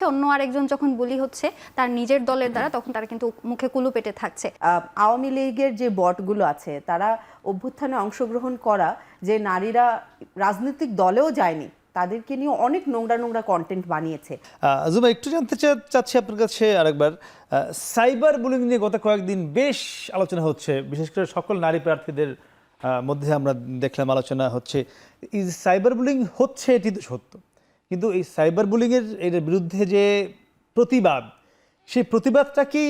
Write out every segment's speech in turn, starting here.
অন্য আরেকজন যখন বুলি হচ্ছে তার নিজের দলের দ্বারা, তখন তারা কিন্তু মুখে কুলু পেটে থাকছে। আওয়ামী লীগের যে বটগুলো আছে তারা অভ্যুত্থানে অংশগ্রহণ করা যে নারীরা রাজনৈতিক দলেও যায়নি তাদেরকে নিয়ে অনেক নোংরা নোংরা কন্টেন্ট বানিয়েছে। জুমা, একটু জানতে চাচ্ছি আপনার কাছে আরেকবার, সাইবার বুলিং নিয়ে গত কয়েকদিন বেশ আলোচনা হচ্ছে, বিশেষ করে সকল নারী প্রার্থীদের মধ্যে আমরা দেখলাম আলোচনা হচ্ছে। এই সাইবার বুলিং হচ্ছে এটি তো সত্য, কিন্তু এই সাইবার বুলিংয়ের এর বিরুদ্ধে যে প্রতিবাদ, সেই প্রতিবাদটা কি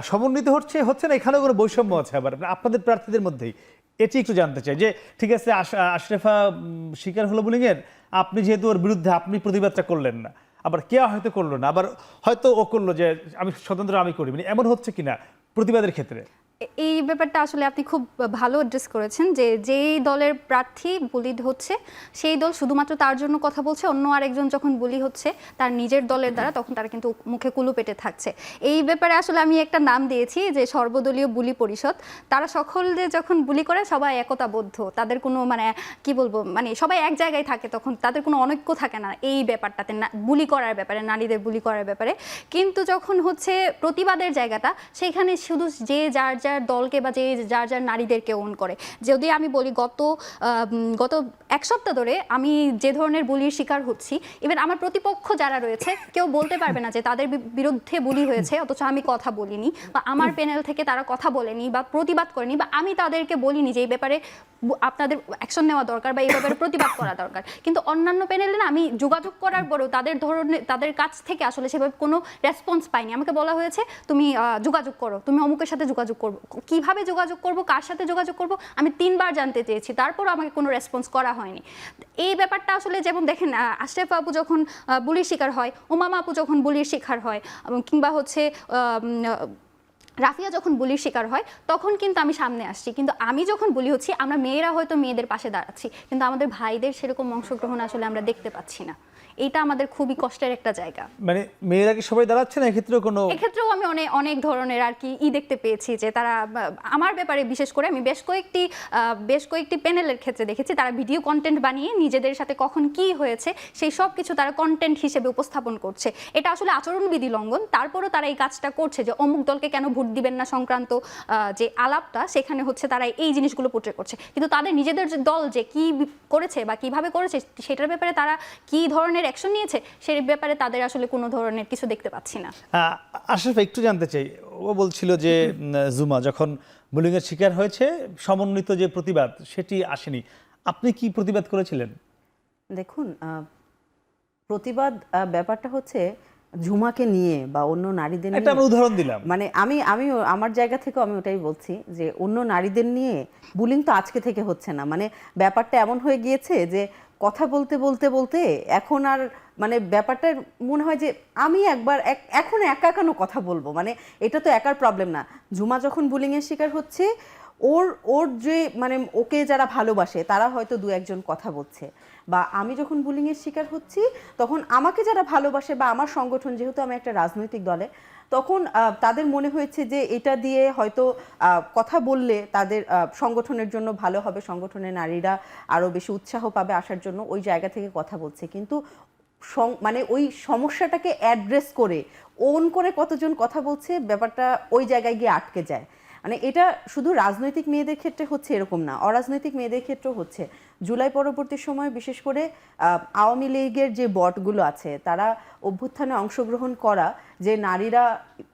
সমন্বিত হচ্ছে না এখানেও কোনো বৈষম্য আছে আবার আপনাদের প্রার্থীদের মধ্যেই? এটি একটু জানতে চাই যে ঠিক আছে, আশরাফা শিকার হলো বুলিংয়ের, আপনি যেহেতু ওর বিরুদ্ধে আপনি প্রতিবাদটা করলেন না, আবার কে হয়তো করলো না, আবার হয়তো ও করলো যে আমি স্বতন্ত্র আমি করি, মানে এমন হচ্ছে কিনা প্রতিবাদের ক্ষেত্রে? এই ব্যাপারটা আসলে আপনি খুব ভালো অ্যাড্রেস করেছেন যে যেই দলের প্রার্থী বুলিড হচ্ছে সেই দল শুধুমাত্র তার জন্য কথা বলছে, অন্য আরেকজন যখন বুলি হচ্ছে তার নিজের দলের দ্বারা, তখন তারা কিন্তু মুখে কুলু পেটে থাকছে। এই ব্যাপারে আসলে আমি একটা নাম দিয়েছি যে সর্বদলীয় বুলি পরিষদ। তারা সকলে যখন বুলি করে সবাই একতাবদ্ধ, তাদের কোনো মানে কি বলবো, মানে সবাই এক জায়গায় থাকে, তখন তাদের কোনো অনৈক্য থাকে না এই ব্যাপারটাতে, বুলি করার ব্যাপারে, নারীদের বুলি করার ব্যাপারে। কিন্তু যখন হচ্ছে প্রতিবাদের জায়গাটা, সেখানে শুধু যে যার যার দলকে বা যে যার যার নারীদেরকে ওন করে। যদি আমি বলি গত এক সপ্তাহ ধরে আমি যে ধরনের বুলির শিকার হচ্ছি, ইভেন আমার প্রতিপক্ষ যারা রয়েছে কেউ বলতে পারবে না যে তাদের বিরুদ্ধে বুলি হয়েছে, অথচ আমি কথা বলিনি বা আমার প্যানেল থেকে তারা কথা বলেনি বা প্রতিবাদ করেনি বা আমি তাদেরকে বলিনি যে এই ব্যাপারে আপনাদের অ্যাকশন নেওয়া দরকার বা এই ব্যাপারে প্রতিবাদ করা দরকার। কিন্তু অন্যান্য প্যানেলে না আমি যোগাযোগ করার পরেও তাদের কাছ থেকে আসলে সেভাবে কোনো রেসপন্স পাইনি। আমাকে বলা হয়েছে তুমি যোগাযোগ করো, তুমি অমুকের সাথে যোগাযোগ করবো। কিভাবে যোগাযোগ করব, কার সাথে যোগাযোগ করব, আমি 3 বার জানতে চেয়েছি, তারপর আমাকে কোনো রেসপন্স করা হয়নি। এই ব্যাপারটা আসলে যেমন দেখেন, আশরাফা আপু যখন বুলির শিকার হয়, উমামা আপু যখন বুলির শিকার হয়, কিংবা হচ্ছে রাফিয়া যখন বুলির শিকার হয়, তখন কিন্তু আমি সামনে আসছি। কিন্তু আমি যখন বুলি হচ্ছি, আমরা মেয়েরা হয়তো মেয়েদের পাশে দাঁড়াচ্ছি, কিন্তু আমাদের ভাইদের সেরকম অংশগ্রহণ আসলে আমরা দেখতে পাচ্ছি না। এটা আমাদের খুবই কষ্টের একটা জায়গা। মানে মেয়েরা কি সবাই দাঁড়াচ্ছে না এক্ষেত্রেও আমি অনেক ধরনের আর কি দেখতে পেয়েছি যে তারা আমার ব্যাপারে, বিশেষ করে আমি বেশ কয়েকটি প্যানেলের ক্ষেত্রে দেখেছি তারা ভিডিও কন্টেন্ট বানিয়ে নিজেদের সাথে কখন কি হয়েছে সেই সব কিছু তারা কন্টেন্ট হিসেবে উপস্থাপন করছে। এটা আসলে আচরণবিধি লঙ্ঘন, তারপরও তারা এই কাজটা করছে যে অমুক দলকে কেন ভোট দিবেন না সংক্রান্ত যে আলাপটা, সেখানে হচ্ছে তারা এই জিনিসগুলো পোট্রে করছে। কিন্তু তাদের নিজেদের যে দল যে কি করেছে বা কিভাবে করেছে সেটার ব্যাপারে তারা কি ধরনের অ্যাকশন নিয়েছে সেই ব্যাপারে তাদের আসলে কোনো ধরনের কিছু দেখতে পাচ্ছি না। আশরাফ, একটু জানতে চাই, ও বলছিল যে জুমা যখন বুলিংয়ের শিকার হয়েছে সমন্বিত যে প্রতিবাদ সেটি আসেনি, আপনি কি প্রতিবাদ করেছিলেন? দেখুন, প্রতিবাদ ব্যাপারটা হচ্ছে ঝুমাকে নিয়ে বা অন্য নারীদের নিয়ে, একটা আমি উদাহরণ দিলাম, মানে আমি আমার জায়গা থেকে আমি ওটাই বলছি যে অন্য নারীদের নিয়ে বুলিং তো আজকে থেকে হচ্ছে না। মানে ব্যাপারটা এমন হয়ে গিয়েছে যে কথা বলতে বলতে বলতে এখন আর মানে ব্যাপারটা মনে হয় যে আমি এখন একা কেন কথা বলবো, মানে এটা তো একার প্রবলেম না। ঝুমা যখন বুলিংয়ের শিকার হচ্ছে, ওর যে মানে ওকে যারা ভালোবাসে তারা হয়তো দু একজন কথা বলছে, বা আমি যখন বুলিংয়ের শিকার হচ্ছি তখন আমাকে যারা ভালোবাসে বা আমার সংগঠন, যেহেতু আমি একটা রাজনৈতিক দলে, তখন তাদের মনে হয়েছে যে এটা দিয়ে হয়তো কথা বললে তাদের সংগঠনের জন্য ভালো হবে, সংগঠনের নারীরা আরও বেশি উৎসাহ পাবে আসার জন্য, ওই জায়গা থেকে কথা বলছে। কিন্তু মানে ওই সমস্যাটাকে অ্যাড্রেস করে ওন করে কতজন কথা বলছে, ব্যাপারটা ওই জায়গায় গিয়ে আটকে যায়। মানে এটা শুধু রাজনৈতিক মেয়েদের ক্ষেত্রে হচ্ছে এরকম না, অরাজনৈতিক মেয়েদের ক্ষেত্রেও হচ্ছে। জুলাই পরবর্তী সময় বিশেষ করে আওয়ামী লীগের যে বটগুলো আছে তারা অভ্যুত্থানে অংশগ্রহণ করা যে নারীরা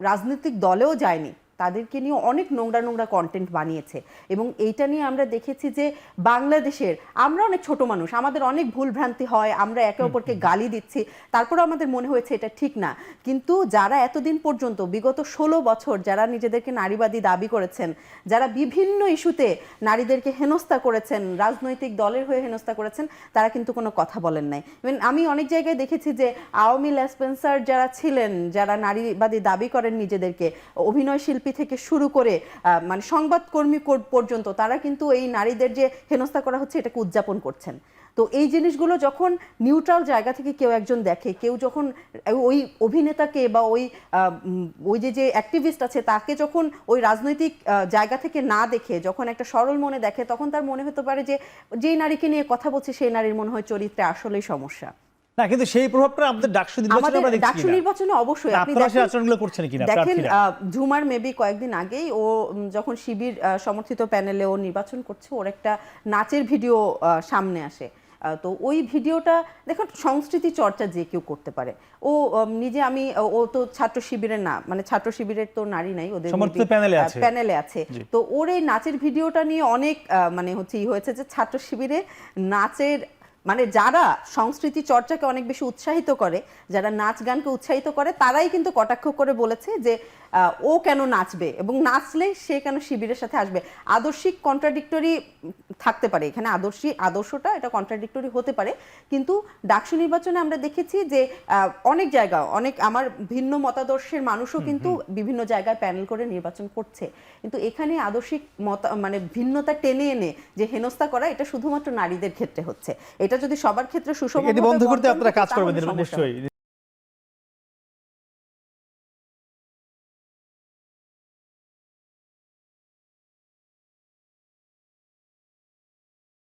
রাজনৈতিক দলেও যায়নি তাদেরকে নিয়ে অনেক নোংরা নোংরা কন্টেন্ট বানিয়েছে। এবং এইটা নিয়ে আমরা দেখেছি যে বাংলাদেশের, আমরা অনেক ছোট মানুষ, আমাদের অনেক ভুল ভ্রান্তি হয়, আমরা একে অপরকে গালি দিচ্ছি, তারপরে আমাদের মনে হয়েছে এটা ঠিক না। কিন্তু যারা এতদিন পর্যন্ত বিগত 16 বছর যারা নিজেদেরকে নারীবাদী দাবি করেছেন, যারা বিভিন্ন ইস্যুতে নারীদেরকে হেনস্থা করেছেন, রাজনৈতিক দলের হয়ে হেনস্থা করেছেন, তারা কিন্তু কোনো কথা বলেন নাই। ইভেন আমি অনেক জায়গায় দেখেছি যে আওয়ামী লেসপেন্সার যারা ছিলেন, যারা নারীবাদী দাবি করেন নিজেদেরকে, অভিনয় শিল্পী থেকে শুরু করে মানে সংবাদকর্মী পর্যন্ত, তারা কিন্তু এই নারীদের যে হেনস্থা করা হচ্ছে এটাকে উদযাপন করছেন। তো এই জিনিসগুলো যখন নিউট্রাল জায়গা থেকে কেউ একজন দেখে, কেউ যখন ওই অভিনেতাকে বা ওই যে অ্যাক্টিভিস্ট আছে তাকে যখন ওই রাজনৈতিক জায়গা থেকে না দেখে যখন একটা সরল মনে দেখে, তখন তার মনে হতে পারে যে যেই নারীকে নিয়ে কথা বলছে সেই নারীর মনে হয় চরিত্রে আসলেই সমস্যা। না, কিন্তু সেই প্রভাবটা আমাদের ডাকসু নির্বাচনে আমাদের আমরা দেখছি ডাকসু কিনা? নির্বাচনে অবশ্যই আপনি আপনারা সেই দেখেন- আচরণগুলো করছেন কিনা দেখেন প্রার্থীরা? ঝুমার মেবি কয়েকদিন আগেই ও যখন শিবির সমর্থিত প্যানেলে ও নির্বাচন করছে, ওর একটা নাচের ভিডিও সামনে আসে। তো ওই ভিডিওটা দেখুন, সংস্কৃতি চর্চা যে কেউ করতে পারে। ও নিজে ও তো ছাত্র শিবিরের না, মানে ছাত্র শিবিরের তো নারী নাই, ওদের সমর্থিত প্যানেলে আছে। প্যানেলে আছে। তো ওর এই নাচের ভিডিওটা নিয়ে অনেক মানে হচ্ছে হয়েছে যে ছাত্র শিবিরে নাচের মানে যারা সংস্কৃতি চর্চাকে অনেক বেশি উৎসাহিত করে, যারা নাচ গানকে উৎসাহিত করে, তারাই কিন্তু কটাক্ষ করে বলেছে যে ও কেন নাচবে এবং নাচলে সে কেন শিবিরের সাথে আসবে। আদর্শিক কন্ট্রাডিক্টরি থাকতে পারে এখানে, আদর্শটা এটা কন্ট্রাডিক্টরি হতে পারে, কিন্তু ডাকসু নির্বাচনে আমরা দেখেছি যে অনেক জায়গা, অনেক আমার ভিন্ন মতাদর্শের মানুষও কিন্তু বিভিন্ন জায়গায় প্যানেল করে নির্বাচন করছে। কিন্তু এখানে আদর্শিক মানে ভিন্নতা টেনে এনে যে হেনস্থা করা, এটা শুধুমাত্র নারীদের ক্ষেত্রে হচ্ছে। এটা যদি সবার ক্ষেত্রে সুষম এটি বন্ধ করতে বন্টন আপনারা হতো, কাজ করবেন তাহলে সমস্যা নিশ্চয়ই।